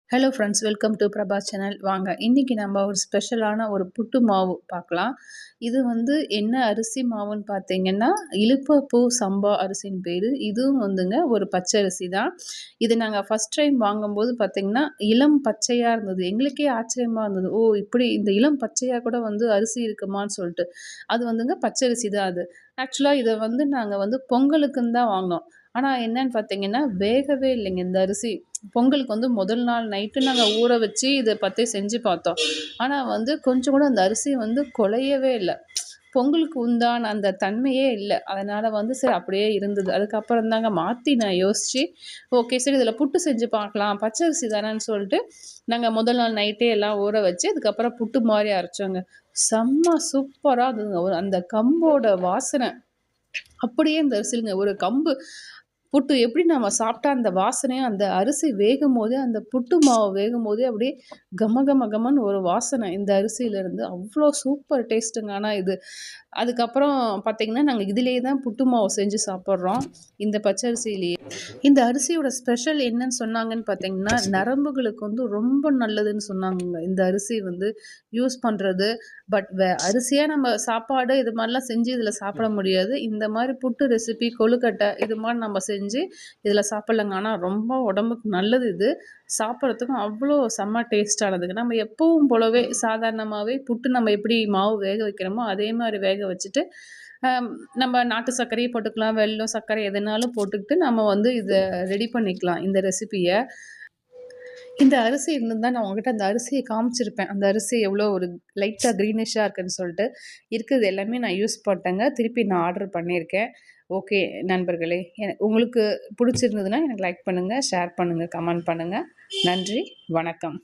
Hello friends, welcome to Prabha channel. வாங்க இன்னைக்கு நம்ம ஒரு ஸ்பெஷலான ஒரு புட்டு மாவு பார்க்கலாம். இது வந்து என்ன அரிசி மாவுன்னு பார்த்தீங்கன்னா, இலுப்பப்பூ சம்பா அரிசின்னு பேரு. இதுவும் வந்துங்க ஒரு பச்சை அரிசி தான். இது நாங்க ஃபர்ஸ்ட் டைம் வாங்கும்போது பார்த்தீங்கன்னா, இளம் பச்சையா இருந்தது. எங்களுக்கே ஆச்சரியமா இருந்தது. ஓ! இப்படி இந்த இளம் பச்சையா கூட வந்து அரிசி இருக்குமான்னு சொல்லிட்டு. அது வந்துங்க பச்சரிசி தான் அது. ஆக்சுவலா இத வந்து நாங்க வந்து பொங்கலுக்குன்னு தான் வாங்குனோம். ஆனா என்னன்னு பார்த்தீங்கன்னா, வேகவே இல்லைங்க இந்த அரிசி. பொங்கலுக்கு வந்து முதல் நாள் நைட்டு நாங்க ஊற வச்சு இத பத்தி செஞ்சு பார்த்தோம். ஆனா வந்து கொஞ்சம் கூட அந்த அரிசி வந்து குழையவே இல்ல. பொங்கலுக்கு உண்டான அந்த தன்மையே இல்ல. அதனால வந்து சரி அப்படியே இருந்தது. அதுக்கப்புறம் தாங்க மாத்தி நான் யோசிச்சு, ஓகே சரி இதில புட்டு செஞ்சு பார்க்கலாம். பச்சரிசி தானேன்னு சொல்லிட்டு, நாங்க முதல் நாள் நைட்டே எல்லாம் ஊற வச்சு, அதுக்கப்புறம் புட்டு மாரி அரைச்சோங்க. செம்ம சூப்பரா இருந்ததுங்க. ஒரு அந்த கம்போட வாசனை அப்படியே இந்த அரிசிலங்க. ஒரு கம்பு புட்டு எப்படி நம்ம சாப்பிட்டா அந்த வாசனையும், அந்த அரிசி வேகும்போதே, அந்த புட்டு மாவு வேகும்போதே அப்படியே கம கம கமன்னு ஒரு வாசனை இந்த அரிசியிலருந்து. அவ்ளோ சூப்பர் டேஸ்ட்டுங்க ஆனா இது. அதுக்கப்புறம் பார்த்தீங்கன்னா, நாங்க இதிலேயே தான் புட்டு மாவு செஞ்சு சாப்பிடுறோம். இந்த பச்சரிசியிலேயே. இந்த அரிசியோட ஸ்பெஷல் என்னன்னு சொன்னாங்கன்னு பார்த்தீங்கன்னா, நரம்புகளுக்கு வந்து ரொம்ப நல்லதுன்னு சொன்னாங்கங்க. இந்த அரிசி வந்து யூஸ் பண்றது. பட் அரிசியா நம்ம சாப்பாடு இது மாரிலாம் செஞ்சு இதில சாப்பிட முடியாது. இந்த மாரி புட்டு ரெசிபி, கொழுக்கட்டை இது மாரி நம்ம செஞ்சு இதில சாப்பிடலாங்க. ஆனா ரொம்ப உடம்புக்கு நல்லது இது. சாப்பிடுறதுக்கும் அவ்வளோ செம்ம டேஸ்ட்டானதுங்க. நம்ம எப்பவும் போலவே சாதாரணமாவே புட்டு நம்ம எப்படி மாவு வேக வைக்கிறோமோ, அதே மாரி வேக வச்சுட்டு, அம் நம்ம நாட்டு சர்க்கரையும் போட்டுக்கலாம், வெல்லம், சர்க்கரை எதுனாலும் போட்டுக்கிட்டு நம்ம வந்து இத ரெடி பண்ணிக்கலாம், இந்த ரெசிபிய. இந்த அரிசி இருந்திருந்தா நான் உங்ககிட்ட அந்த அரிசிய காமிச்சிருப்பேன். அந்த அரிசி எவ்வளோ ஒரு லைட்டா கிரீனிஷா இருக்குன்னு சொல்ட்டு. இருக்கிறது எல்லாமே நான் யூஸ் பண்ணிட்டேங்க. திருப்பி நான் ஆர்டர் பண்ணியிருக்கேன். ஓகே நண்பர்களே, உங்களுக்கு புடிச்சிருந்ததுன்னா எனக்கு லைக் பண்ணுங்க, ஷேர் பண்ணுங்க, கமெண்ட் பண்ணுங்க. நன்றி, வணக்கம்.